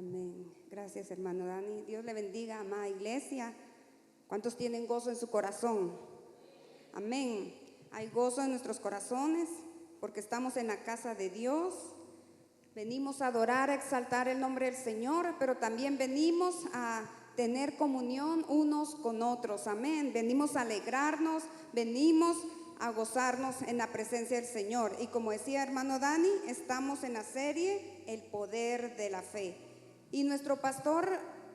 Amén. Gracias, hermano Dani. Dios le bendiga, amada iglesia. ¿Cuántos tienen gozo en su corazón? Amén. Hay gozo en nuestros corazones porque estamos en la casa de Dios. Venimos a adorar, a exaltar el nombre del Señor, pero también venimos a tener comunión unos con otros. Amén. Venimos a alegrarnos, venimos a gozarnos en la presencia del Señor. Y como decía hermano Dani, estamos en la serie El Poder de la Fe. Y nuestro pastor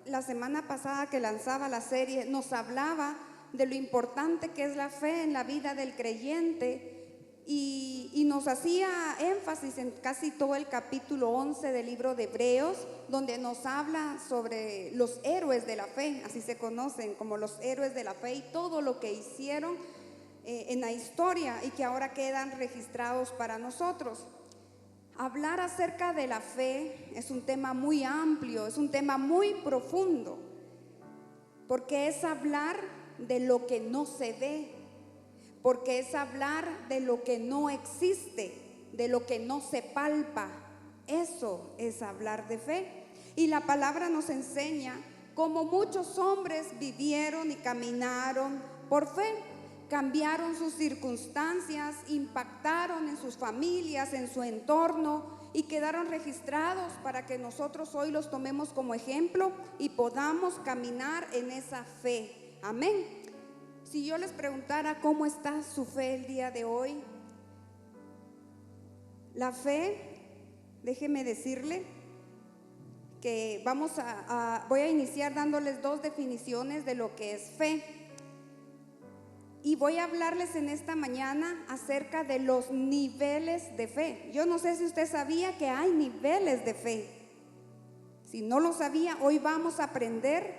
la semana pasada que lanzaba la serie nos hablaba de lo importante que es la fe en la vida del creyente y nos hacía énfasis en casi todo el capítulo 11 del libro de Hebreos, donde nos habla sobre los héroes de la fe, así se conocen como los héroes de la fe, y todo lo que hicieron en la historia y que ahora quedan registrados para nosotros. Hablar acerca de la fe es un tema muy amplio, es un tema muy profundo, porque es hablar de lo que no se ve, porque es hablar de lo que no existe, de lo que no se palpa. Eso es hablar de fe. Y la palabra nos enseña cómo muchos hombres vivieron y caminaron por fe. Cambiaron sus circunstancias, impactaron en sus familias, en su entorno y quedaron registrados para que nosotros hoy los tomemos como ejemplo y podamos caminar en esa fe. Amén. Si yo les preguntara cómo está su fe el día de hoy, la fe, déjeme decirle que voy a iniciar dándoles dos definiciones de lo que es fe. Y voy a hablarles en esta mañana acerca de los niveles de fe. Yo no sé si usted sabía que hay niveles de fe. Si no lo sabía, hoy vamos a aprender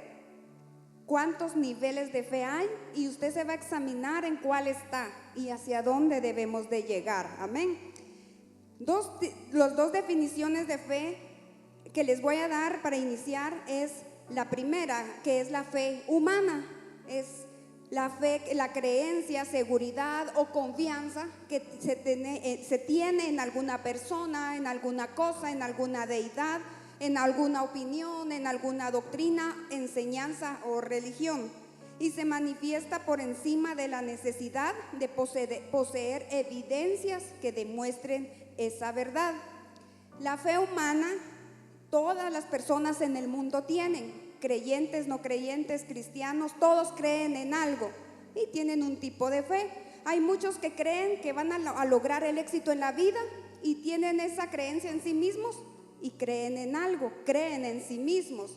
cuántos niveles de fe hay y usted se va a examinar en cuál está y hacia dónde debemos de llegar. Amén. Las dos definiciones de fe que les voy a dar para iniciar es la primera, que es la fe humana. Es la fe, la creencia, seguridad o confianza que se tiene en alguna persona, en alguna cosa, en alguna deidad, en alguna opinión, en alguna doctrina, enseñanza o religión. Y se manifiesta por encima de la necesidad de poseer evidencias que demuestren esa verdad. La fe humana, todas las personas en el mundo tienen. Creyentes, no creyentes, cristianos, todos creen en algo y tienen un tipo de fe. Hay muchos que creen que van a lograr el éxito en la vida y tienen esa creencia en sí mismos y creen en algo, creen en sí mismos.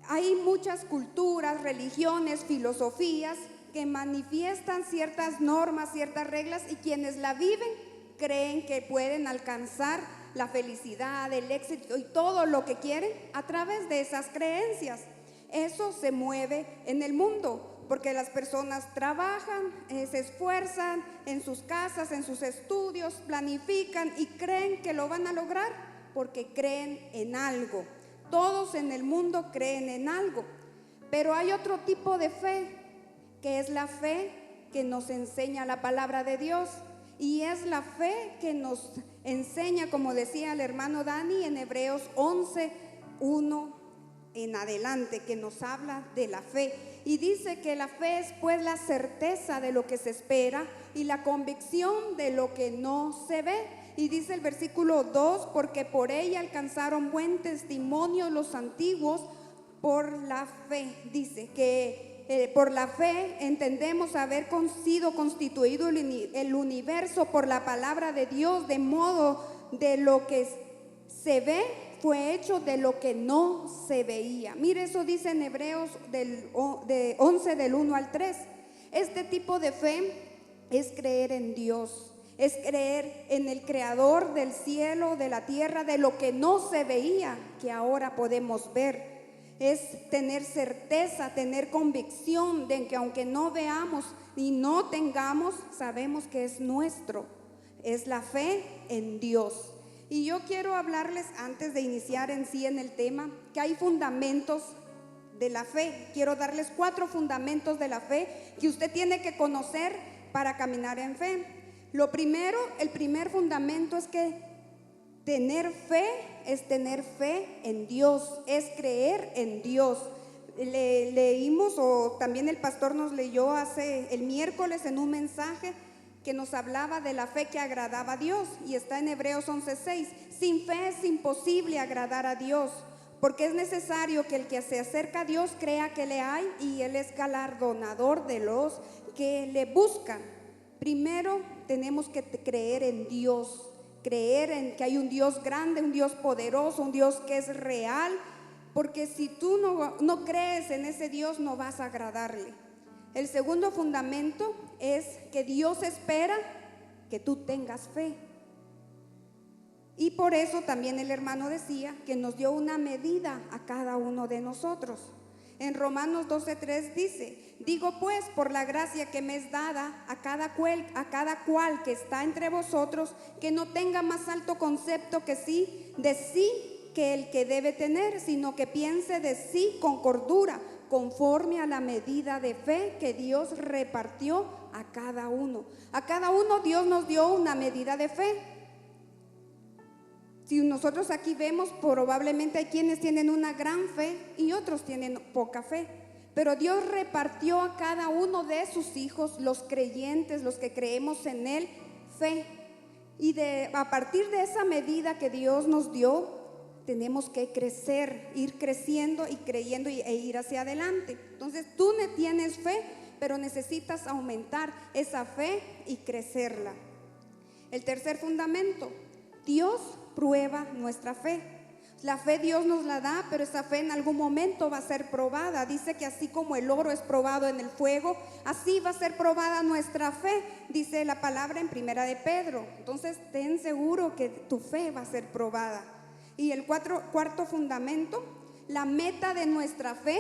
Hay muchas culturas, religiones, filosofías que manifiestan ciertas normas, ciertas reglas y quienes la viven creen que pueden alcanzar la felicidad, el éxito y todo lo que quieren a través de esas creencias. Eso se mueve en el mundo porque las personas trabajan, se esfuerzan en sus casas, en sus estudios, planifican y creen que lo van a lograr porque creen en algo. Todos en el mundo creen en algo, pero hay otro tipo de fe que es la fe que nos enseña la palabra de Dios. Y es la fe que nos enseña, como decía el hermano Dani, en Hebreos 11, 1 en adelante, que nos habla de la fe. Y dice que la fe es pues la certeza de lo que se espera y la convicción de lo que no se ve. Y dice el versículo 2, porque por ella alcanzaron buen testimonio los antiguos por la fe. Dice que por la fe entendemos haber sido constituido el universo por la palabra de Dios, de modo de lo que se ve fue hecho de lo que no se veía. Mire, eso dice en Hebreos 11 del 1 al 3. Este tipo de fe es creer en Dios, es creer en el creador del cielo, de la tierra, de lo que no se veía, que ahora podemos ver. Es tener certeza, tener convicción de que aunque no veamos y no tengamos, sabemos que es nuestro. Es la fe en Dios. Y yo quiero hablarles, antes de iniciar en sí en el tema, que hay fundamentos de la fe. Quiero darles 4 fundamentos de la fe que usted tiene que conocer para caminar en fe. Lo primero, el primer fundamento es que Tener fe es tener fe en Dios, es creer en Dios. Leímos, o también el pastor nos leyó el miércoles en un mensaje que nos hablaba de la fe que agradaba a Dios, y está en Hebreos 11:6. Sin fe es imposible agradar a Dios, porque es necesario que el que se acerca a Dios crea que le hay, y Él es galardonador de los que le buscan. Primero tenemos que creer en Dios, creer en que hay un Dios grande, un Dios poderoso, un Dios que es real, porque si tú no crees en ese Dios, no vas a agradarle. El segundo fundamento es que Dios espera que tú tengas fe. Y por eso también el hermano decía que nos dio una medida a cada uno de nosotros. En Romanos 12:3 dice: digo pues, por la gracia que me es dada, a cada cual que está entre vosotros, que no tenga más alto concepto de sí que el que debe tener, sino que piense de sí con cordura, conforme a la medida de fe que Dios repartió a cada uno. A cada uno Dios nos dio una medida de fe. Si nosotros aquí vemos, probablemente hay quienes tienen una gran fe y otros tienen poca fe, pero Dios repartió a cada uno de sus hijos, los creyentes, los que creemos en Él, fe. Y a partir de esa medida que Dios nos dio, tenemos que crecer, ir creciendo y creyendo e ir hacia adelante. Entonces tú no tienes fe, pero necesitas aumentar esa fe y crecerla. El tercer fundamento: Dios prueba nuestra fe. La fe Dios nos la da, pero esa fe en algún momento va a ser probada. Dice que así como el oro es probado en el fuego, así va a ser probada nuestra fe, dice la palabra en Primera de Pedro. Entonces ten seguro que tu fe va a ser probada. Y el cuarto fundamento: la meta de nuestra fe,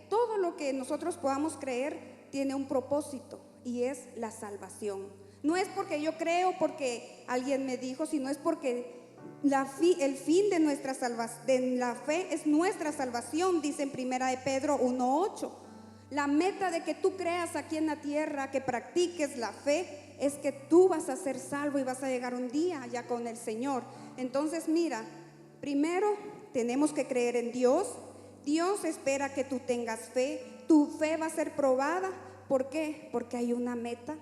todo lo que nosotros podamos creer, tiene un propósito, y es la salvación. No es porque yo creo, porque alguien me dijo, sino es porque el fin de la fe es nuestra salvación, dice en Primera de Pedro 1:8. La meta de que tú creas aquí en la tierra, que practiques la fe, es que tú vas a ser salvo y vas a llegar un día ya con el Señor. Entonces mira, primero tenemos que creer en Dios. Dios espera que tú tengas fe. Tu fe va a ser probada. ¿Por qué? Porque hay una meta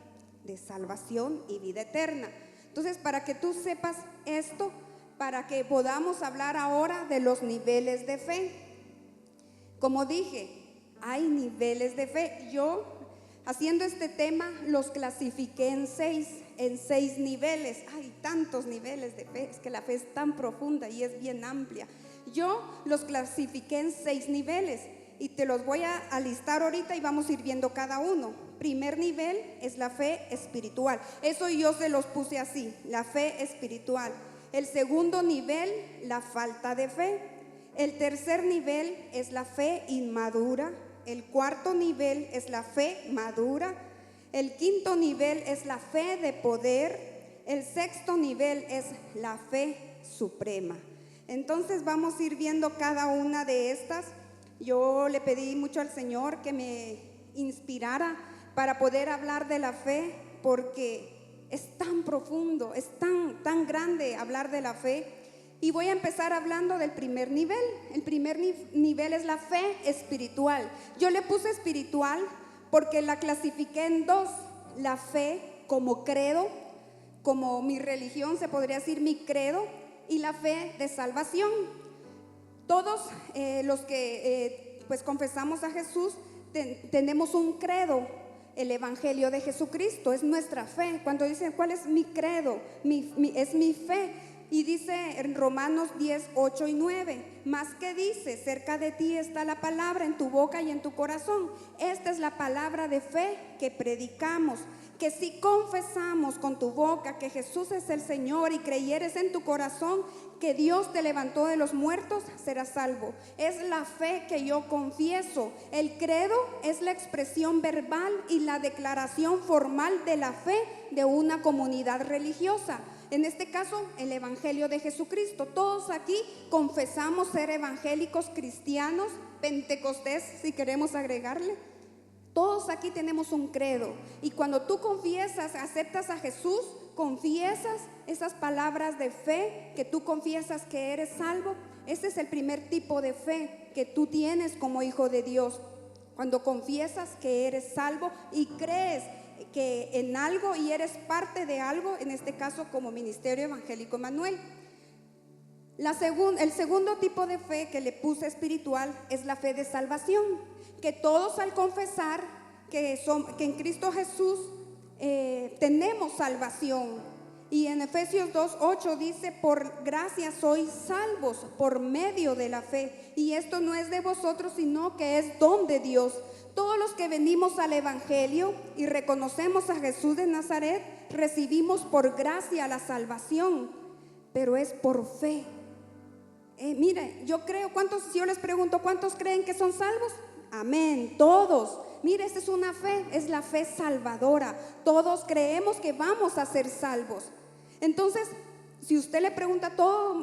de salvación y vida eterna. Entonces, para que tú sepas esto, para que podamos hablar ahora de los niveles de fe. Como dije, hay niveles de fe. Yo, haciendo este tema, los clasifiqué en seis niveles. Hay tantos niveles de fe, es que la fe es tan profunda y es bien amplia. Yo los clasifiqué en 6 niveles y te los voy a listar ahorita y vamos a ir viendo cada uno. Primer nivel es la fe espiritual. Eso yo se los puse así, la fe espiritual. El segundo nivel, la falta de fe. El tercer nivel es la fe inmadura. El cuarto nivel es la fe madura. El quinto nivel es la fe de poder. El sexto nivel es la fe suprema. Entonces vamos a ir viendo cada una de estas. Yo le pedí mucho al Señor que me inspirara para poder hablar de la fe, porque es tan profundo, es tan grande hablar de la fe. Y voy a empezar hablando del primer nivel. El primer nivel es la fe espiritual. Yo le puse espiritual porque la clasifiqué en 2. La fe como credo, como mi religión, se podría decir mi credo, y la fe de salvación. Todos los que pues confesamos a Jesús tenemos un credo. El Evangelio de Jesucristo es nuestra fe. Cuando dicen ¿cuál es mi credo? Es mi fe. Y dice en Romanos 10:8 y 9, más que dice, cerca de ti está la palabra, en tu boca y en tu corazón. Esta es la palabra de fe que predicamos, que si confesamos con tu boca que Jesús es el Señor y creyeres en tu corazón que Dios te levantó de los muertos, serás salvo. Es la fe que yo confieso. El credo es la expresión verbal y la declaración formal de la fe de una comunidad religiosa. En este caso, el Evangelio de Jesucristo. Todos aquí confesamos ser evangélicos cristianos, pentecostés, si queremos agregarle. Todos aquí tenemos un credo. Y cuando tú confiesas, aceptas a Jesús, confiesas esas palabras de fe, que tú confiesas que eres salvo, ese es el primer tipo de fe que tú tienes como hijo de Dios. Cuando confiesas que eres salvo y crees que en algo y eres parte de algo, en este caso como Ministerio Evangélico Emanuel. El segundo tipo de fe que le puse espiritual es la fe de salvación, que todos al confesar que en Cristo Jesús tenemos salvación. Y en Efesios 2:8 dice: por gracia sois salvos por medio de la fe, y esto no es de vosotros, sino que es don de Dios. Todos los que venimos al Evangelio y reconocemos a Jesús de Nazaret, recibimos por gracia la salvación, pero es por fe. Mire, yo creo, si yo les pregunto, ¿cuántos creen que son salvos? Amén, todos. Mire, esta es una fe, es la fe salvadora. Todos creemos que vamos a ser salvos. Entonces, si usted le pregunta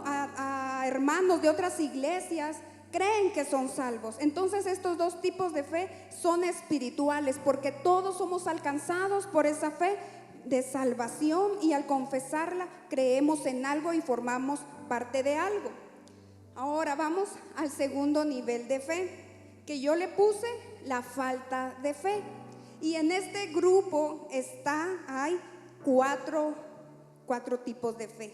a hermanos de otras iglesias, creen que son salvos. Entonces, estos dos tipos de fe son espirituales, porque todos somos alcanzados por esa fe de salvación, y al confesarla creemos en algo y formamos parte de algo. Ahora vamos al segundo nivel de fe, que yo le puse la falta de fe. Y en este grupo hay cuatro tipos de fe.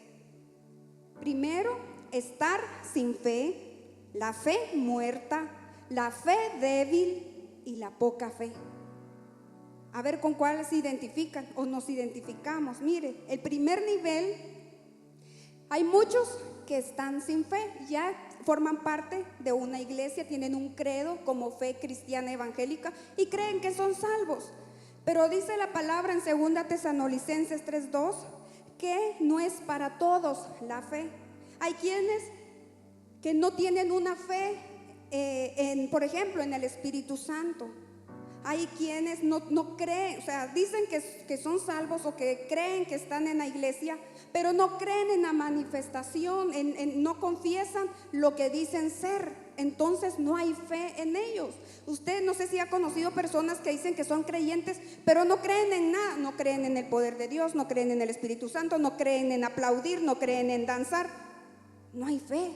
Primero, estar sin fe, la fe muerta, la fe débil y la poca fe. A ver con cuál se identifican o nos identificamos. Mire, el primer nivel, hay muchos que están sin fe, ya forman parte de una iglesia, tienen un credo como fe cristiana evangélica y creen que son salvos. Pero dice la palabra en 2 Tesalonicenses 3:2 que no es para todos la fe. Hay quienes que no tienen una fe por ejemplo, en el Espíritu Santo. Hay quienes no creen, o sea, dicen que son salvos o que creen que están en la iglesia, pero no creen en la manifestación, no confiesan lo que dicen ser. Entonces no hay fe en ellos. Usted no sé si ha conocido personas que dicen que son creyentes, pero no creen en nada. No creen en el poder de Dios, no creen en el Espíritu Santo, no creen en aplaudir, no creen en danzar. No hay fe.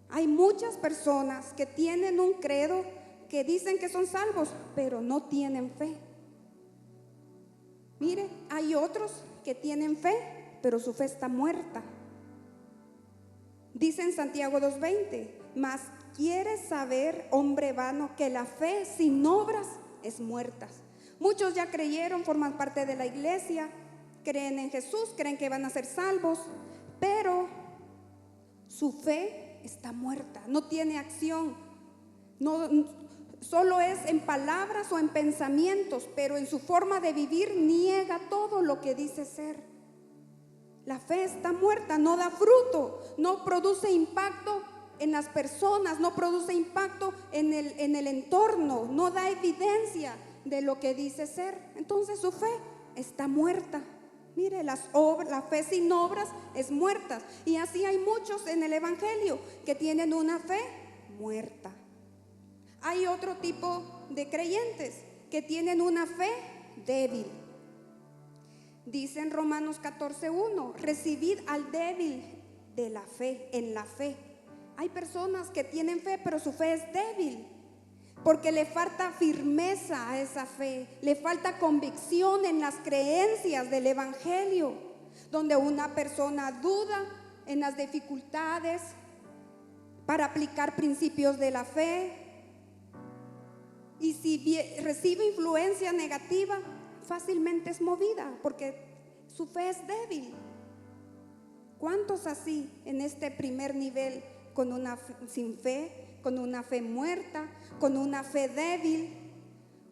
Hay muchas personas que tienen un credo, que dicen que son salvos, pero no tienen fe. Mire, hay otros que tienen fe, pero su fe está muerta. Dice en Santiago 2:20: mas quieres saber, hombre vano, que la fe sin obras es muerta. Muchos ya creyeron, forman parte de la iglesia, creen en Jesús, creen que van a ser salvos, pero su fe está muerta, no tiene acción, solo es en palabras o en pensamientos, pero en su forma de vivir niega todo lo que dice ser. La fe está muerta, no da fruto, no produce impacto en las personas, no produce impacto en el entorno, no da evidencia de lo que dice ser. Entonces su fe está muerta. Mire, la fe sin obras es muerta. Y así hay muchos en el Evangelio que tienen una fe muerta. Hay otro tipo de creyentes que tienen una fe débil. Dice en Romanos 14:1: recibid al débil de la fe, en la fe. Hay personas que tienen fe, pero su fe es débil, porque le falta firmeza a esa fe, le falta convicción en las creencias del Evangelio, donde una persona duda en las dificultades para aplicar principios de la fe, y si recibe influencia negativa, fácilmente es movida, porque su fe es débil. ¿Cuántos así en este primer nivel, sin fe, con una fe muerta, con una fe débil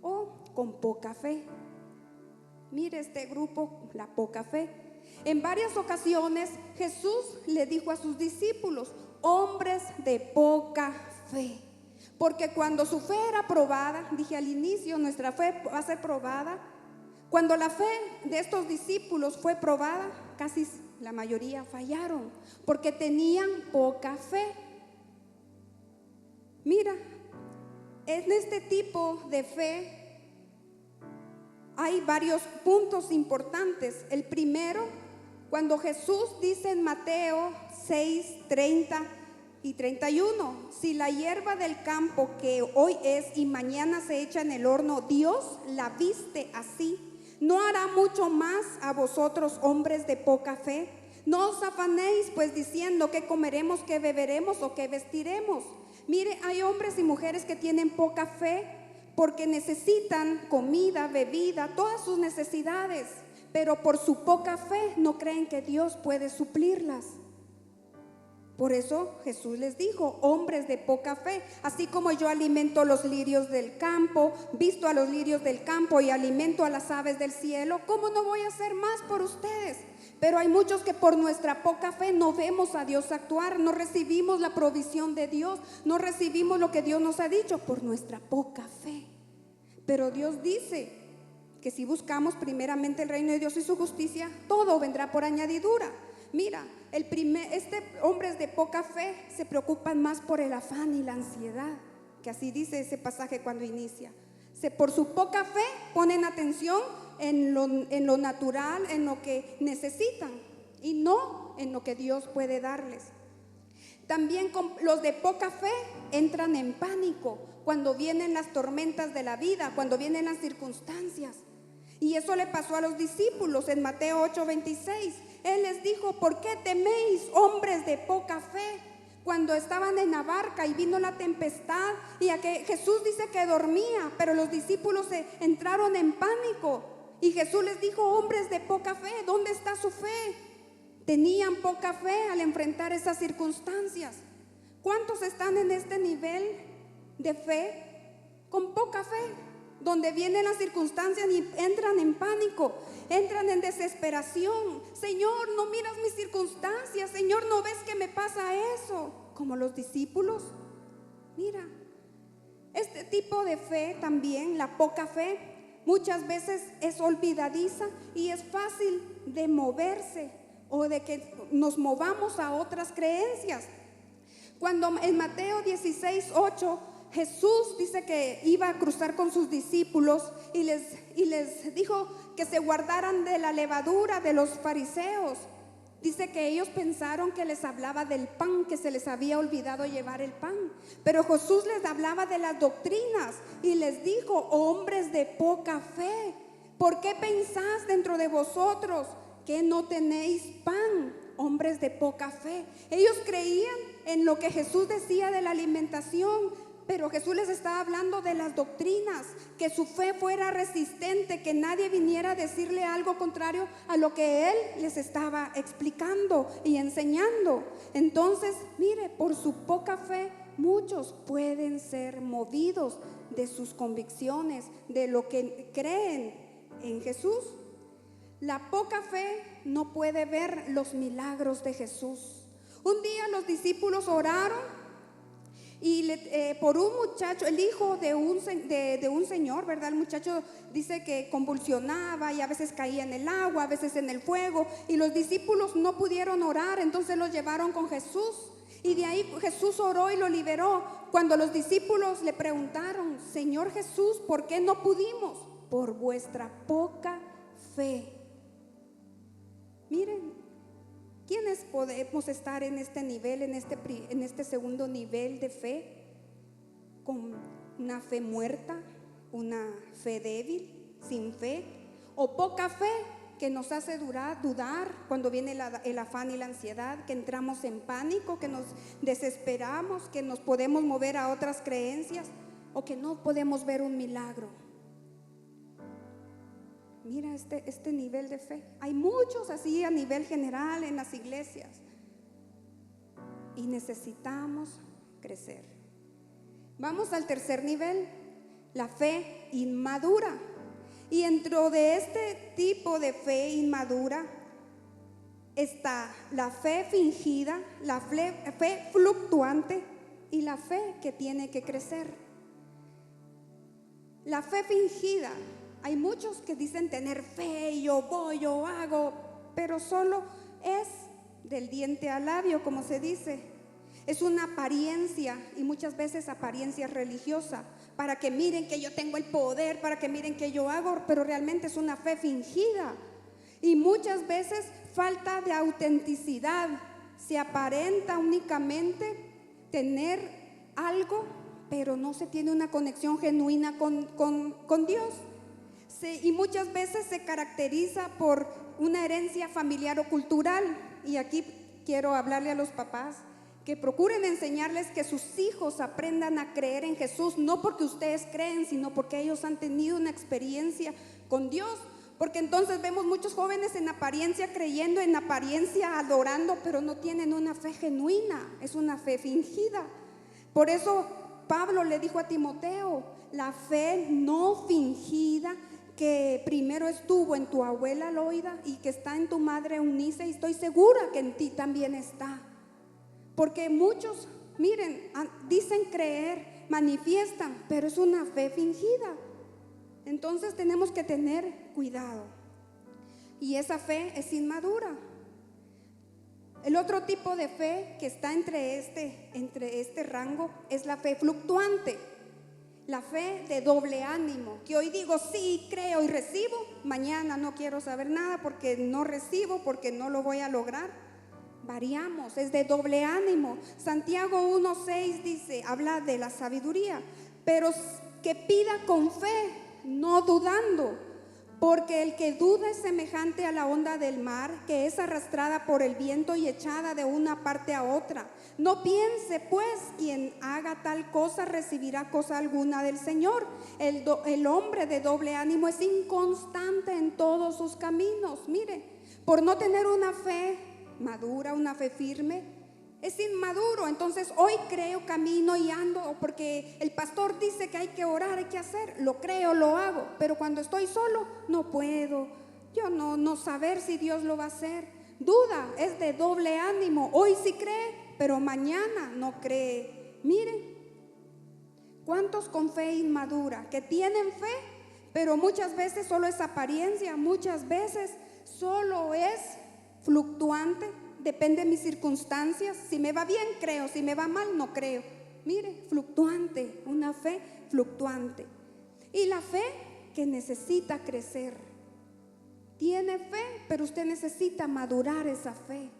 o con poca fe? Mire este grupo, la poca fe. En varias ocasiones Jesús le dijo a sus discípulos: hombres de poca fe. Porque cuando su fe era probada, dije al inicio, nuestra fe va a ser probada. Cuando la fe de estos discípulos fue probada, casi la mayoría fallaron, porque tenían poca fe. Mira, en este tipo de fe hay varios puntos importantes. El primero Cuando Jesús dice en Mateo 6, 30 y 31, si la hierba del campo que hoy es y mañana se echa en el horno, Dios la viste así, ¿no hará mucho más a vosotros, hombres de poca fe? No os afanéis pues diciendo qué comeremos, qué beberemos o qué vestiremos. Mire, hay hombres y mujeres que tienen poca fe porque necesitan comida, bebida, todas sus necesidades, pero por su poca fe no creen que Dios puede suplirlas. Por eso Jesús les dijo, hombres de poca fe, así como yo alimento los lirios del campo, visto a los lirios del campo y alimento a las aves del cielo, ¿cómo no voy a hacer más por ustedes? Pero hay muchos que por nuestra poca fe no vemos a Dios actuar, no recibimos la provisión de Dios, no recibimos lo que Dios nos ha dicho por nuestra poca fe. Pero Dios dice que si buscamos primeramente el reino de Dios y su justicia, todo vendrá por añadidura. Mira, hombres de poca fe se preocupan más por el afán y la ansiedad, que así dice ese pasaje cuando inicia. Por su poca fe ponen atención en lo natural, en lo que necesitan y no en lo que Dios puede darles. También los de poca fe entran en pánico cuando vienen las tormentas de la vida, cuando vienen las circunstancias. Y eso le pasó a los discípulos en Mateo 8:26. Él les dijo, ¿por qué teméis, hombres de poca fe? Cuando estaban en la barca y vino la tempestad y Jesús dice que dormía, pero los discípulos entraron en pánico. Y Jesús les dijo, hombres de poca fe, ¿dónde está su fe? Tenían poca fe al enfrentar esas circunstancias. ¿Cuántos están en este nivel de fe con poca fe? Donde vienen las circunstancias y entran en pánico, entran en desesperación. Señor, no miras mis circunstancias. Señor, ¿no ves que me pasa eso? Como los discípulos. Mira, este tipo de fe también, la poca fe, muchas veces es olvidadiza y es fácil de moverse o de que nos movamos a otras creencias. Cuando en Mateo 16:8 Jesús dice que iba a cruzar con sus discípulos y les dijo que se guardaran de la levadura de los fariseos. Dice que ellos pensaron que les hablaba del pan, que se les había olvidado llevar el pan. Pero Jesús les hablaba de las doctrinas y les dijo, hombres de poca fe, ¿por qué pensás dentro de vosotros que no tenéis pan? Hombres de poca fe. Ellos creían en lo que Jesús decía de la alimentación, pero Jesús les estaba hablando de las doctrinas, que su fe fuera resistente, que nadie viniera a decirle algo contrario a lo que Él les estaba explicando y enseñando. Entonces, mire, por su poca fe, muchos pueden ser movidos de sus convicciones, de lo que creen en Jesús. La poca fe no puede ver los milagros de Jesús. Un día los discípulos oraron y por un muchacho, el hijo de un señor, ¿verdad? El muchacho dice que convulsionaba y a veces caía en el agua, a veces en el fuego, y los discípulos no pudieron orar, entonces los llevaron con Jesús y de ahí Jesús oró y lo liberó. Cuando los discípulos le preguntaron, Señor Jesús, ¿por qué no pudimos? Por vuestra poca fe. Miren, ¿quiénes podemos estar en este nivel, en este segundo nivel de fe? Con una fe muerta, una fe débil, sin fe, o poca fe que nos hace dudar cuando viene el afán y la ansiedad, que entramos en pánico, que nos desesperamos, que nos podemos mover a otras creencias o que no podemos ver un milagro. Mira este nivel de fe. Hay muchos así a nivel general en las iglesias y necesitamos crecer. Vamos al tercer nivel, la fe inmadura. Y dentro de este tipo de fe inmadura está la fe fingida, la fe fluctuante y la fe que tiene que crecer. La fe fingida. Hay muchos que dicen tener fe, yo voy, yo hago, pero solo es del diente al labio, como se dice. Es una apariencia y muchas veces apariencia religiosa, para que miren que yo tengo el poder, para que miren que yo hago, pero realmente es una fe fingida. Y muchas veces falta de autenticidad. Se aparenta únicamente tener algo, pero no se tiene una conexión genuina con Dios. Y muchas veces se caracteriza por una herencia familiar o cultural. Y aquí quiero hablarle a los papás que procuren enseñarles que sus hijos aprendan a creer en Jesús, no porque ustedes creen, sino porque ellos han tenido una experiencia con Dios. Porque entonces vemos muchos jóvenes en apariencia creyendo, en apariencia adorando, pero no tienen una fe genuina, es una fe fingida. Por eso Pablo le dijo a Timoteo, la fe no fingida que primero estuvo en tu abuela Loida y que está en tu madre Eunice, y estoy segura que en ti también está. Porque muchos, miren, dicen creer, manifiestan, pero es una fe fingida. Entonces tenemos que tener cuidado. Y esa fe es inmadura. El otro tipo de fe que está entre este rango es la fe fluctuante. La fe de doble ánimo, que hoy digo sí, creo y recibo, mañana no quiero saber nada porque no recibo, porque no lo voy a lograr. Variamos, es de doble ánimo. Santiago 1:6 dice, habla de la sabiduría, pero que pida con fe, no dudando, porque el que duda es semejante a la onda del mar, que es arrastrada por el viento y echada de una parte a otra. No piense pues quien haga tal cosa recibirá cosa alguna del Señor. El hombre de doble ánimo es inconstante en todos sus caminos. Mire, por no tener una fe madura, una fe firme, es inmaduro. Entonces hoy creo, camino y ando porque el pastor dice que hay que orar, hay que hacer, lo creo, lo hago, pero cuando estoy solo no puedo, yo no saber si Dios lo va a hacer. Duda, es de doble ánimo. Hoy sí cree, pero mañana no cree. Miren, ¿cuántos con fe inmadura que tienen fe, pero muchas veces solo es apariencia, muchas veces solo es fluctuante? Depende de mis circunstancias. Si me va bien, creo. Si me va mal, no creo. Mire, fluctuante, una fe fluctuante. Y la fe que necesita crecer. Tiene fe, pero usted necesita madurar esa fe.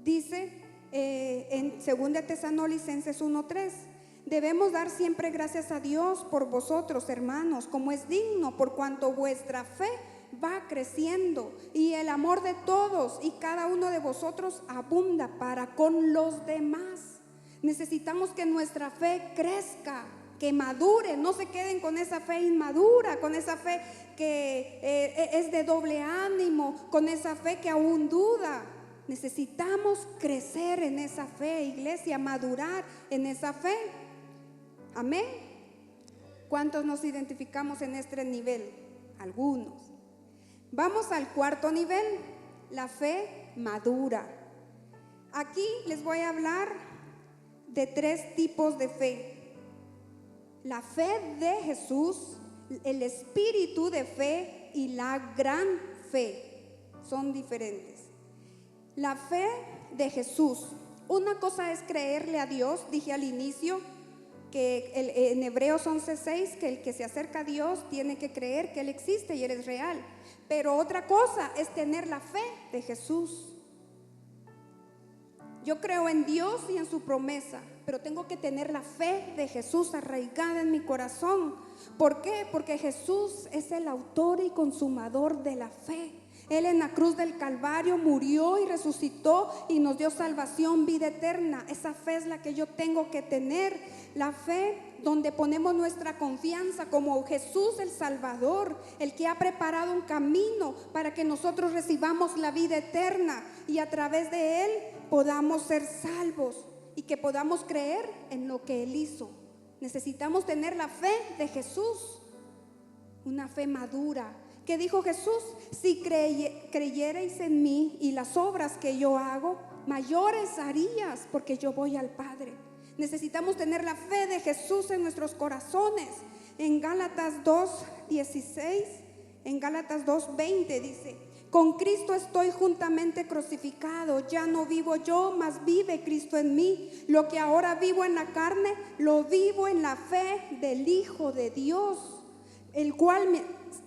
Dice en 2 Tesalonicenses 1:3, debemos dar siempre gracias a Dios por vosotros, hermanos, como es digno, por cuanto vuestra fe va creciendo y el amor de todos y cada uno de vosotros abunda para con los demás. Necesitamos que nuestra fe crezca, que madure, no se queden con esa fe inmadura, con esa fe que es de doble ánimo, con esa fe que aún duda. Necesitamos crecer en esa fe, iglesia, madurar en esa fe. Amén. ¿Cuántos nos identificamos en este nivel? Algunos. Vamos al cuarto nivel, la fe madura. Aquí les voy a hablar de 3 tipos de fe. La fe de Jesús, el espíritu de fe y la gran fe son diferentes. La fe de Jesús, una cosa es creerle a Dios, dije al inicio que en Hebreos 11:6 que el que se acerca a Dios tiene que creer que Él existe y Él es real. Pero otra cosa es tener la fe de Jesús. Yo creo en Dios y en su promesa, pero tengo que tener la fe de Jesús arraigada en mi corazón. ¿Por qué? Porque Jesús es el autor y consumador de la fe. Él en la cruz del Calvario murió y resucitó y nos dio salvación, vida eterna. Esa fe es la que yo tengo que tener. La fe donde ponemos nuestra confianza como Jesús el Salvador, el que ha preparado un camino para que nosotros recibamos la vida eterna y a través de Él podamos ser salvos y que podamos creer en lo que Él hizo. Necesitamos tener la fe de Jesús, una fe madura. ¿Qué dijo Jesús? Si creyereis en mí y las obras que yo hago, mayores harías, porque yo voy al Padre. Necesitamos tener la fe de Jesús en nuestros corazones. En Gálatas 2:16, en Gálatas 2:20 dice: con Cristo estoy juntamente crucificado, ya no vivo yo, mas vive Cristo en mí. Lo que ahora vivo en la carne, lo vivo en la fe del Hijo de Dios, el cual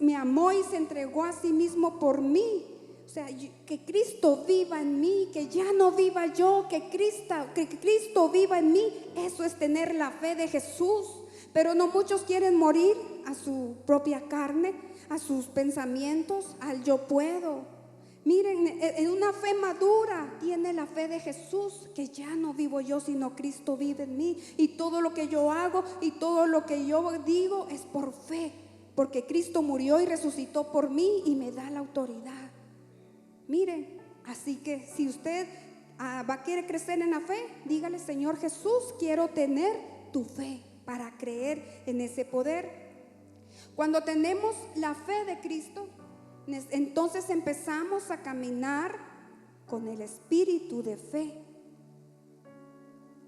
me amó y se entregó a sí mismo por mí. O sea, que Cristo viva en mí, que ya no viva yo, que Cristo viva en mí. Eso es tener la fe de Jesús. Pero no muchos quieren morir a su propia carne, a sus pensamientos, al yo puedo. Miren, en una fe madura tiene la fe de Jesús, que ya no vivo yo, sino Cristo vive en mí. Y todo lo que yo hago y todo lo que yo digo es por fe, porque Cristo murió y resucitó por mí y me da la autoridad. Miren, así que si usted va a querer crecer en la fe, dígale: Señor Jesús, quiero tener tu fe para creer en ese poder. Cuando tenemos la fe de Cristo, entonces empezamos a caminar con el espíritu de fe.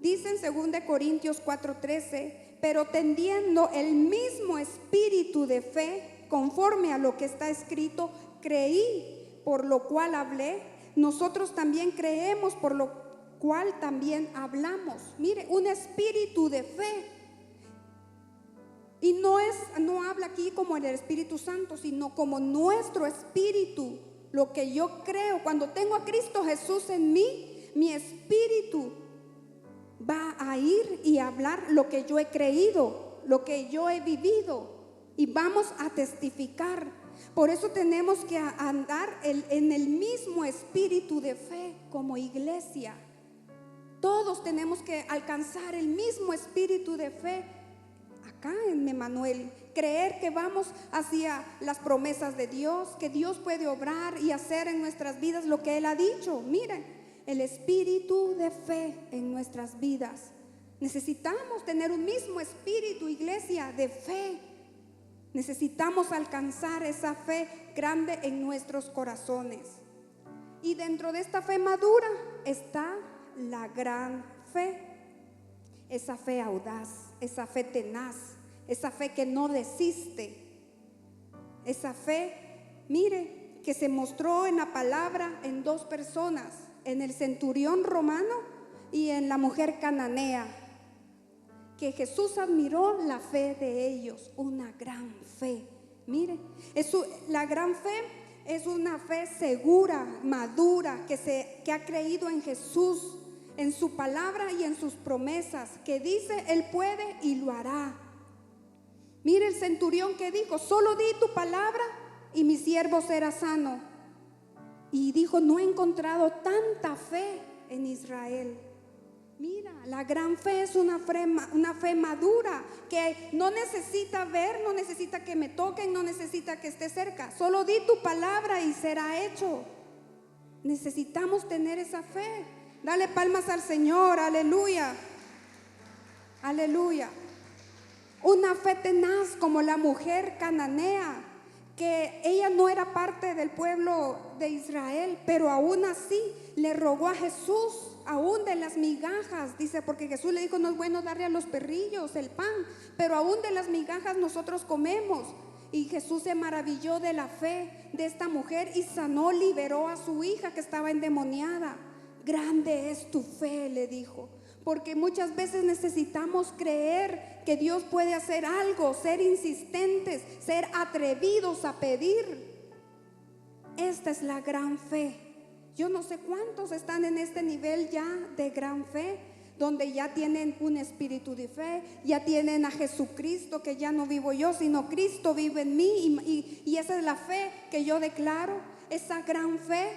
Dice en 2 Corintios 4:13: pero teniendo el mismo espíritu de fe, conforme a lo que está escrito, creí, por lo cual hablé. Nosotros también creemos, por lo cual también hablamos. Mire, un espíritu de fe. Y no habla aquí como el Espíritu Santo, sino como nuestro espíritu. Lo que yo creo, cuando tengo a Cristo Jesús en mí, mi espíritu va a ir y hablar lo que yo he creído, lo que yo he vivido, y vamos a testificar. Por eso tenemos que andar en el mismo espíritu de fe como iglesia. Todos tenemos que alcanzar el mismo espíritu de fe. Acá en Emmanuel, creer que vamos hacia las promesas de Dios, que Dios puede obrar y hacer en nuestras vidas lo que Él ha dicho. Miren, el espíritu de fe en nuestras vidas. Necesitamos tener un mismo espíritu, iglesia, de fe. Necesitamos alcanzar esa fe grande en nuestros corazones. Y dentro de esta fe madura está la gran fe. Esa fe audaz, esa fe tenaz, esa fe que no desiste. Esa fe, mire, que se mostró en la palabra en dos personas, en el centurión romano y en la mujer cananea, que Jesús admiró la fe de ellos, una gran fe. Mire, la gran fe es una fe segura, madura, que ha creído en Jesús, en su palabra y en sus promesas, que dice: Él puede y lo hará. Mire el centurión que dijo: solo di tu palabra y mi siervo será sano. Y dijo: no he encontrado tanta fe en Israel. Mira, la gran fe es una fe madura, que no necesita ver, no necesita que me toquen, no necesita que esté cerca. Solo di tu palabra y será hecho. Necesitamos tener esa fe. Dale palmas al Señor, aleluya, aleluya. Una fe tenaz como la mujer cananea, que ella no era parte del pueblo de Israel, pero aún así le rogó a Jesús, aún de las migajas, dice, porque Jesús le dijo: no es bueno darle a los perrillos el pan, pero aún de las migajas nosotros comemos. Y Jesús se maravilló de la fe de esta mujer y sanó, liberó a su hija que estaba endemoniada. Grande es tu fe, le dijo. Porque muchas veces necesitamos creer que Dios puede hacer algo, ser insistentes, ser atrevidos a pedir. Esta es la gran fe. Yo no sé cuántos están en este nivel ya de gran fe, donde ya tienen un espíritu de fe, ya tienen a Jesucristo, que ya no vivo yo, sino Cristo vive en mí, y esa es la fe que yo declaro, esa gran fe.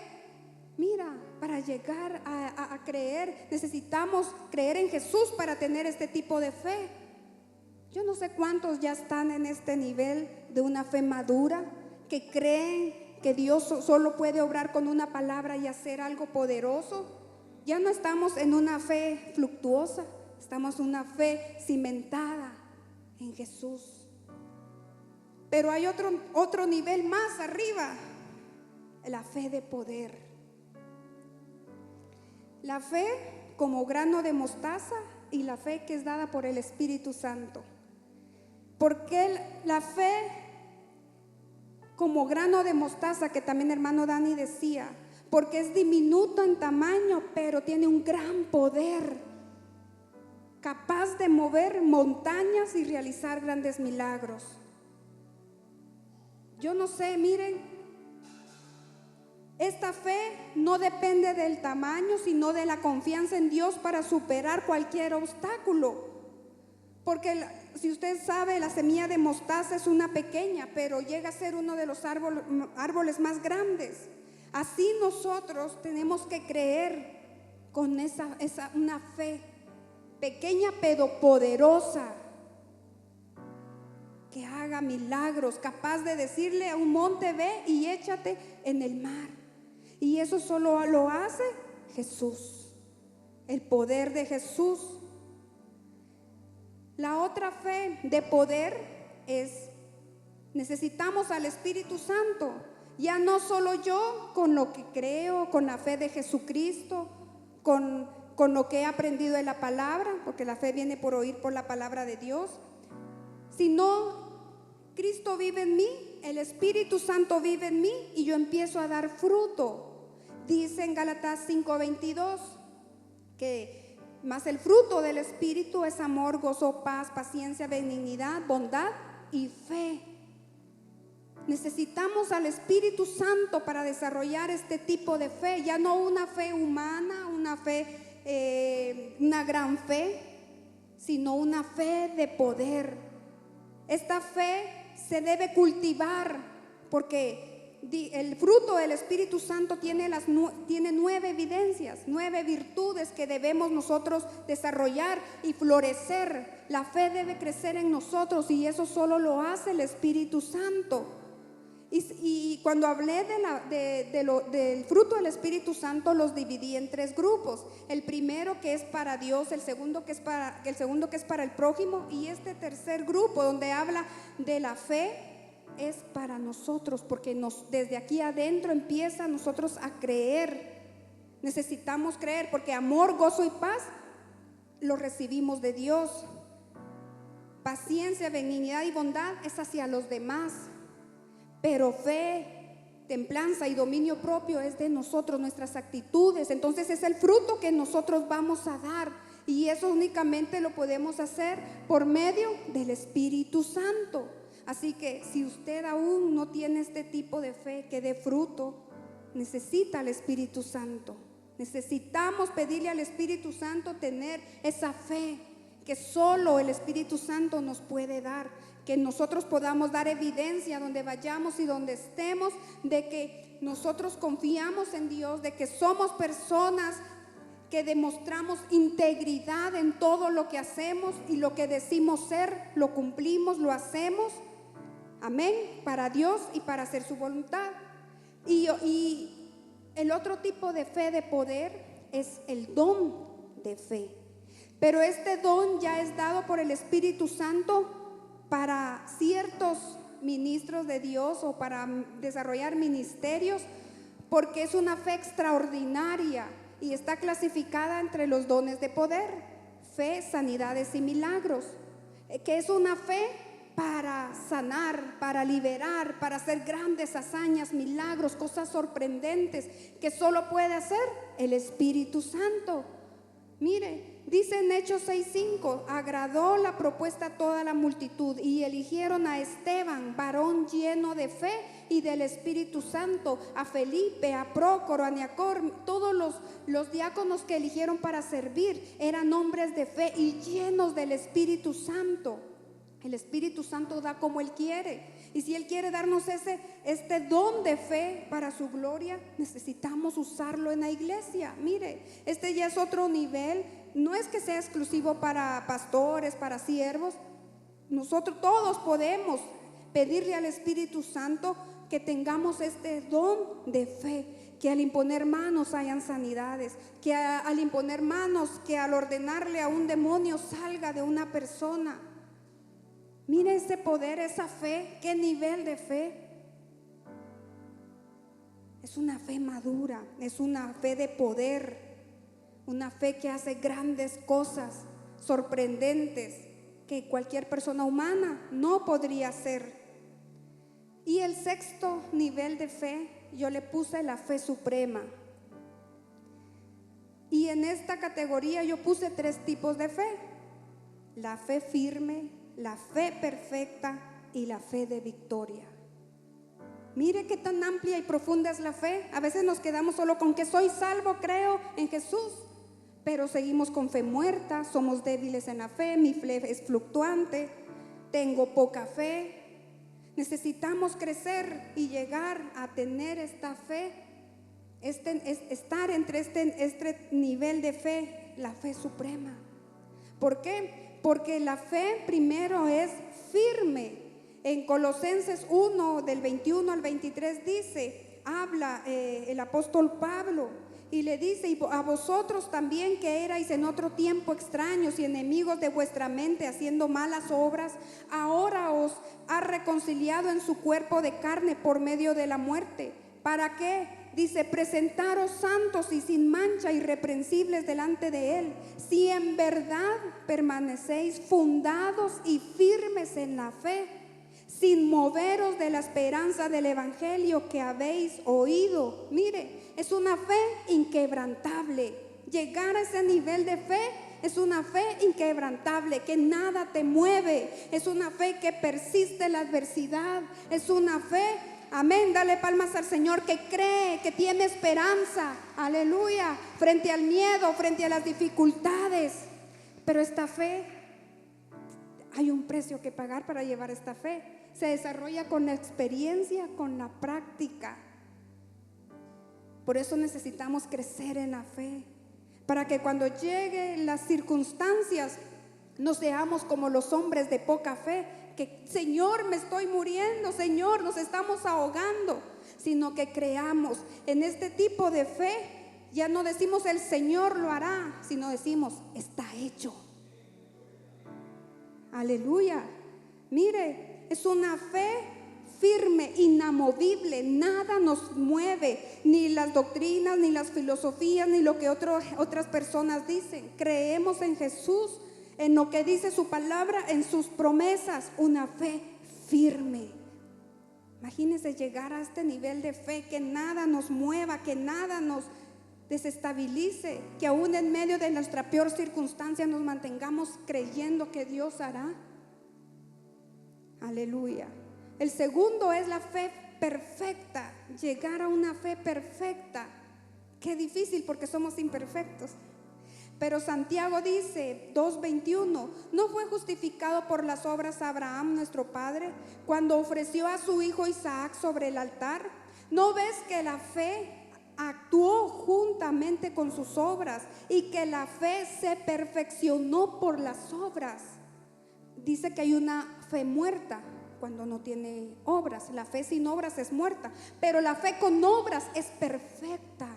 Mira, para llegar a creer, necesitamos creer en Jesús para tener este tipo de fe. Yo no sé cuántos ya están en este nivel de una fe madura, que creen que Dios solo puede obrar con una palabra y hacer algo poderoso. Ya no estamos en una fe fluctuosa, estamos en una fe cimentada en Jesús. Pero hay otro nivel más arriba, la fe de poder. La fe como grano de mostaza y la fe que es dada por el Espíritu Santo. Porque la fe como grano de mostaza, que también hermano Dani decía, porque es diminuto en tamaño, pero tiene un gran poder, capaz de mover montañas y realizar grandes milagros. Yo no sé, miren, esta fe no depende del tamaño, sino de la confianza en Dios para superar cualquier obstáculo. Porque si usted sabe, la semilla de mostaza es una pequeña, pero llega a ser uno de los árboles más grandes. Así nosotros tenemos que creer con una fe pequeña pero poderosa, que haga milagros, capaz de decirle a un monte: ve y échate en el mar. Y eso solo lo hace Jesús, el poder de Jesús. La otra fe de poder es: necesitamos al Espíritu Santo. Ya no solo yo con lo que creo, con la fe de Jesucristo, con lo que he aprendido de la palabra, porque la fe viene por oír por la palabra de Dios, sino Cristo vive en mí, el Espíritu Santo vive en mí y yo empiezo a dar fruto. Dice en Gálatas 5:22 que más el fruto del Espíritu es amor, gozo, paz, paciencia, benignidad, bondad y fe. Necesitamos al Espíritu Santo para desarrollar este tipo de fe, ya no una fe humana, una gran fe, sino una fe de poder. Esta fe se debe cultivar porque el fruto del Espíritu Santo tiene 9 evidencias, 9 virtudes que debemos nosotros desarrollar y florecer. La fe debe crecer en nosotros y eso solo lo hace el Espíritu Santo. Y cuando hablé del fruto del Espíritu Santo, los dividí en 3 grupos. El primero, que es para Dios; el segundo que es para el prójimo, y este tercer grupo donde habla de la fe es para nosotros, porque desde aquí adentro empieza a nosotros a creer. Necesitamos creer, porque amor, gozo y paz lo recibimos de Dios. Paciencia, benignidad y bondad es hacia los demás. Pero fe, templanza y dominio propio es de nosotros, nuestras actitudes. Entonces es el fruto que nosotros vamos a dar, y eso únicamente lo podemos hacer por medio del Espíritu Santo. Así que si usted aún no tiene este tipo de fe que dé fruto, necesita al Espíritu Santo. Necesitamos pedirle al Espíritu Santo tener esa fe que solo el Espíritu Santo nos puede dar, que nosotros podamos dar evidencia donde vayamos y donde estemos, de que nosotros confiamos en Dios, de que somos personas que demostramos integridad en todo lo que hacemos, y lo que decimos ser, lo cumplimos, lo hacemos, amén, para Dios y para hacer su voluntad. Y el otro tipo de fe de poder es el don de fe, pero este don ya es dado por el Espíritu Santo para ciertos ministros de Dios o para desarrollar ministerios, porque es una fe extraordinaria y está clasificada entre los dones de poder: fe, sanidades y milagros, que es una fe para sanar, para liberar, para hacer grandes hazañas, milagros, cosas sorprendentes que solo puede hacer el Espíritu Santo. Mire, dice en Hechos 6:5: agradó la propuesta a toda la multitud y eligieron a Esteban, varón lleno de fe y del Espíritu Santo, a Felipe, a Prócoro, a Nicanor. Todos los diáconos que eligieron para servir eran hombres de fe y llenos del Espíritu Santo. El Espíritu Santo da como Él quiere, y si Él quiere darnos este don de fe para su gloria, necesitamos usarlo en la iglesia. Mire, este ya es otro nivel. No es que sea exclusivo para pastores, para siervos. Nosotros todos podemos pedirle al Espíritu Santo que tengamos este don de fe, que al imponer manos hayan sanidades, que al imponer manos, que al ordenarle a un demonio salga de una persona. Mire ese poder, esa fe, qué nivel de fe. Es una fe madura, es una fe de poder, una fe que hace grandes cosas sorprendentes que cualquier persona humana no podría hacer. Y el sexto nivel de fe, yo le puse la fe suprema. Y en esta categoría yo puse 3 tipos de fe: la fe firme, la fe perfecta y la fe de victoria. Mire qué tan amplia y profunda es la fe. A veces nos quedamos solo con que soy salvo, creo en Jesús, pero seguimos con fe muerta, somos débiles en la fe, mi fe es fluctuante, tengo poca fe. Necesitamos crecer y llegar a tener esta fe, estar entre este nivel de fe, la fe suprema. ¿Por qué? Porque la fe primero es firme. En Colosenses 1, del 21 al 23 dice, habla el apóstol Pablo y le dice: y a vosotros también, que erais en otro tiempo extraños y enemigos de vuestra mente, haciendo malas obras, ahora os ha reconciliado en su cuerpo de carne por medio de la muerte. ¿Para qué? Dice: presentaros santos y sin mancha, irreprensibles delante de Él, si en verdad permanecéis fundados y firmes en la fe, sin moveros de la esperanza del evangelio que habéis oído. Mire, es una fe inquebrantable. Llegar a ese nivel de fe es una fe inquebrantable, que nada te mueve. Es una fe que persiste en la adversidad. Es una fe, amén, dale palmas al Señor, que cree, que tiene esperanza, aleluya, frente al miedo, frente a las dificultades. Pero esta fe, hay un precio que pagar para llevar esta fe. Se desarrolla con la experiencia, con la práctica. Por eso necesitamos crecer en la fe, para que cuando lleguen las circunstancias no seamos como los hombres de poca fe, que Señor, me estoy muriendo, Señor, nos estamos ahogando, sino que creamos en este tipo de fe. Ya no decimos el Señor lo hará, sino decimos está hecho. Aleluya. Mire, es una fe firme, inamovible. Nada nos mueve, ni las doctrinas, ni las filosofías, ni lo que otras personas dicen. Creemos en Jesús, en lo que dice su palabra, en sus promesas. Una fe firme. Imagínense llegar a este nivel de fe, que nada nos mueva, que nada nos desestabilice, que aún en medio de nuestra peor circunstancia nos mantengamos creyendo que Dios hará. Aleluya. El segundo es la fe perfecta. Llegar a una fe perfecta. Qué difícil, porque somos imperfectos. Pero Santiago dice 2:21, ¿no fue justificado por las obras Abraham nuestro padre cuando ofreció a su hijo Isaac sobre el altar? ¿No ves que la fe actuó juntamente con sus obras y que la fe se perfeccionó por las obras? Dice que hay una fe muerta cuando no tiene obras. La fe sin obras es muerta, pero la fe con obras es perfecta.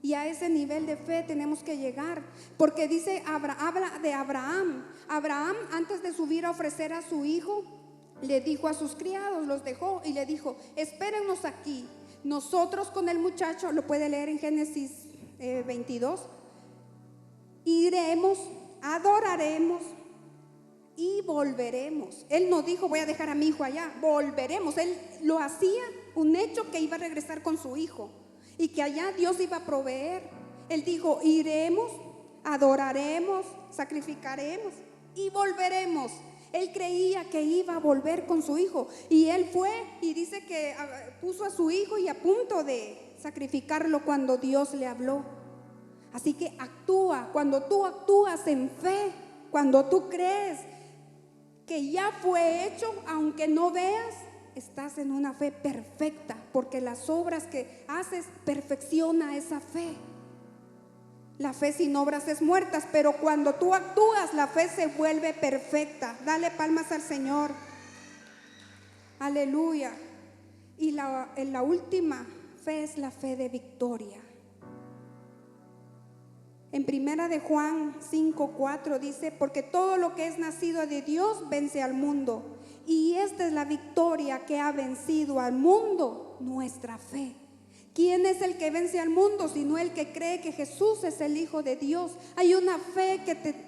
Y a ese nivel de fe tenemos que llegar, porque dice, habla de Abraham. Abraham, antes de subir a ofrecer a su hijo, le dijo a sus criados, los dejó y le dijo: espérennos aquí, nosotros con el muchacho, lo puede leer en Génesis 22, iremos, adoraremos y volveremos. Él no dijo voy a dejar a mi hijo allá, volveremos. Él lo hacía un hecho, que iba a regresar con su hijo y que allá Dios iba a proveer. Él dijo: iremos, adoraremos, sacrificaremos y volveremos. Él creía que iba a volver con su hijo, y él fue, y dice que puso a su hijo y a punto de sacrificarlo cuando Dios le habló. Así que actúa. Cuando tú actúas en fe, cuando tú crees que ya fue hecho, aunque no veas, estás en una fe perfecta, porque las obras que haces perfecciona esa fe. La fe sin obras es muerta, pero cuando tú actúas, la fe se vuelve perfecta. Dale palmas al Señor. Aleluya. Y la última fe es la fe de victoria. En primera de Juan 5:4 dice: porque todo lo que es nacido de Dios vence al mundo, y esta es la victoria que ha vencido al mundo, nuestra fe. ¿Quién es el que vence al mundo sino el que cree que Jesús es el Hijo de Dios? Hay una fe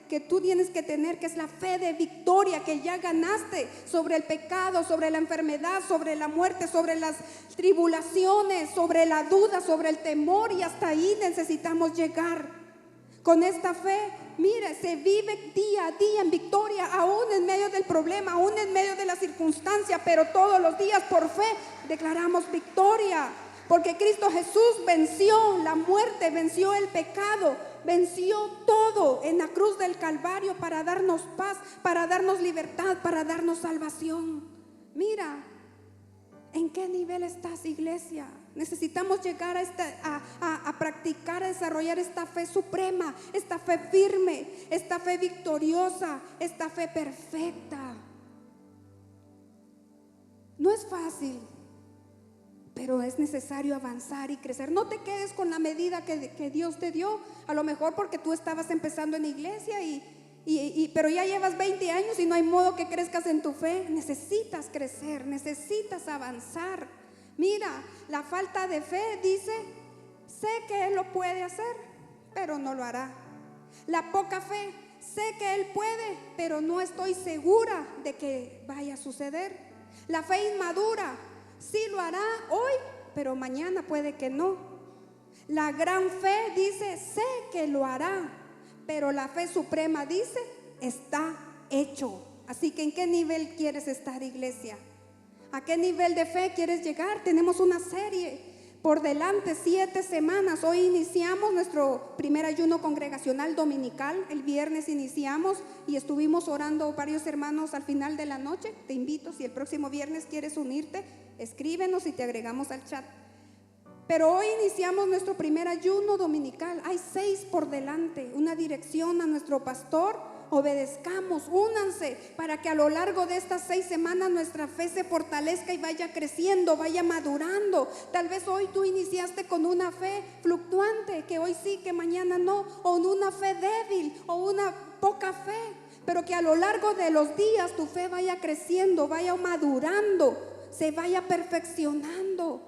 que tú tienes que tener, que es la fe de victoria, que ya ganaste sobre el pecado, sobre la enfermedad, sobre la muerte, sobre las tribulaciones, sobre la duda, sobre el temor, y hasta ahí necesitamos llegar. Con esta fe, mire, se vive día a día en victoria, aún en medio medio del problema, aún en medio de la circunstancia, pero todos los días por fe declaramos victoria. Porque Cristo Jesús venció la muerte, venció el pecado, venció todo en la cruz del Calvario para darnos paz, para darnos libertad, para darnos salvación. Mira, ¿en qué nivel estás, iglesia? Necesitamos llegar a practicar, a desarrollar esta fe suprema, esta fe firme, esta fe victoriosa, esta fe perfecta. No es fácil, pero es necesario avanzar y crecer. No te quedes con la medida que Dios te dio. A lo mejor porque tú estabas empezando en iglesia pero ya llevas 20 años y no hay modo que crezcas en tu fe. Necesitas crecer, necesitas avanzar. Mira, la falta de fe dice: sé que Él lo puede hacer, pero no lo hará. La poca fe: sé que Él puede, pero no estoy segura de que vaya a suceder. La fe inmadura: sí lo hará hoy, pero mañana puede que no. La gran fe dice: sé que lo hará, pero la fe suprema dice: está hecho. Así que ¿en qué nivel quieres estar, iglesia? ¿A qué nivel de fe quieres llegar? Tenemos una serie por delante, 7 semanas. Hoy iniciamos nuestro primer ayuno congregacional dominical. El viernes iniciamos y estuvimos orando varios hermanos al final de la noche. Te invito, si el próximo viernes quieres unirte, escríbenos y te agregamos al chat. Pero hoy iniciamos nuestro primer ayuno dominical. Hay 6 por delante, una dirección a nuestro pastor. Obedezcamos, únanse para que a lo largo de estas 6 semanas nuestra fe se fortalezca y vaya creciendo, vaya madurando. Tal vez hoy tú iniciaste con una fe fluctuante, que hoy sí, que mañana no, o una fe débil o una poca fe, pero que a lo largo de los días tu fe vaya creciendo, vaya madurando, se vaya perfeccionando,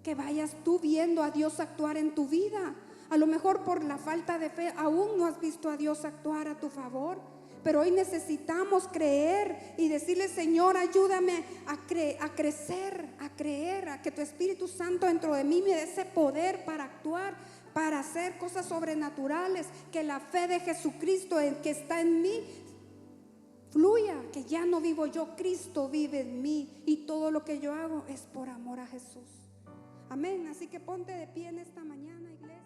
que vayas tú viendo a Dios actuar en tu vida. A lo mejor por la falta de fe aún no has visto a Dios actuar a tu favor, pero hoy necesitamos creer y decirle: Señor, ayúdame a crecer, a creer, a que tu Espíritu Santo dentro de mí me dé ese poder para actuar, para hacer cosas sobrenaturales, que la fe de Jesucristo que está en mí fluya, que ya no vivo yo, Cristo vive en mí, y todo lo que yo hago es por amor a Jesús. Amén. Así que ponte de pie en esta mañana, iglesia.